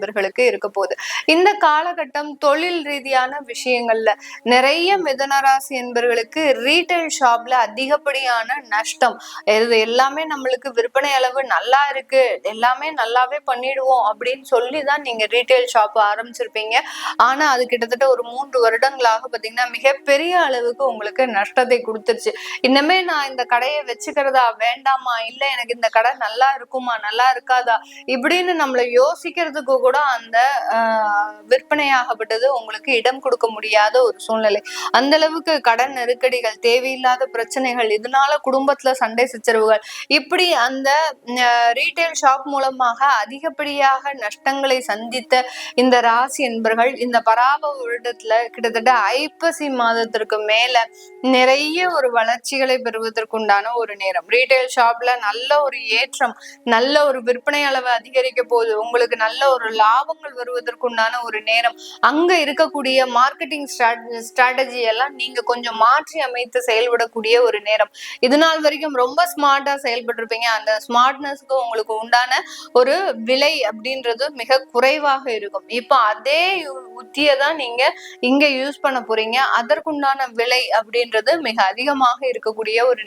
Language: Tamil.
என்பர்களுக்கு இருக்க போகுது. இந்த காலகட்டம் தொழில் ரீதியான விஷயங்கள்ல நிறைய மிதுன ராசி என்பர்களுக்கு ரீட்டைல் ஷாப்ல அதிகப்படியான நஷ்டம். இது எல்லாமே நம்மளுக்கு விற்பனை அளவு நல்லா இருக்கு, எல்லாமே நல்லாவே பண்ணிடுவோம் அப்படின்னு சொல்லிதான் நீங்க ரீட்டைல் ஷாப் ஆரம்பிச்சிருப்பீங்க. ஆனா அது கிட்டத்தட்ட ஒரு 3 வருடங்களாக பாத்தீங்கன்னா மிகப்பெரிய அளவுக்கு உங்களுக்கு நஷ்டத்தை கொடுத்துருச்சு. இன்னமே நான் இந்த கடையை வச்சுக்கிறதா வேண்டாமா, இல்ல எனக்கு இந்த கடை நல்லா இருக்குமா நல்லா இருக்காதா இப்படின்னு நம்மளை யோசிக்கிறதுக்கு கூட அந்த விற்பனையாகப்பட்டது உங்களுக்கு இடம் கொடுக்க முடியாத ஒரு சூழ்நிலை. அந்த அளவுக்கு கடன் நெருக்கடிகள், தேவையில்லாத பிரச்சனைகள், இதனால குடும்பத்துல சண்டை சச்சரவுகள், இப்படி அந்த ரீட்டைல் ஷாப் மூலமாக அதிகப்படியாக நஷ்டங்களை சந்தித்த இந்த ராசி என்பர்கள் இந்த பராபவ வருடத்துல கிட்டத்தட்ட ஐப்பசி மாதத்திற்கு மேல நிறைய ஒரு வளர்ச்சிகளை பெறுவதற்குண்டான ஒரு நேரம். ரீட்டைல் ஷாப்ல நல்ல ஒரு ஏற்றம், நல்ல ஒரு விற்பனை அளவு அதிகரிக்க போகுது, உங்களுக்கு நல்ல ஒரு லாபங்கள் வருவதற்குண்டான ஒரு நேரம். அங்க இருக்கக்கூடிய மார்க்கெட்டிங் ஸ்ட்ராட்டஜி எல்லாம் நீங்க கொஞ்சம் மாற்றி அமைத்து செயல்படக்கூடிய ஒரு நேரம். இது நாள் வரைக்கும் ரொம்ப ஸ்மார்ட்டா செயல்பட்டிருப்பீங்க. அந்த ஸ்மார்ட்னஸ்க்கு உங்களுக்கு உண்டான ஒரு விலை அப்படின்றது மிக குறைவாக இருக்கும். இப்ப அதே உத்தியை தான் நீங்க இங்க யூஸ் பண்ண போறீங்க. அதற்குண்டான விலை அப்படின்றது மிக அதிகமாக இருக்கக்கூடிய ஒரு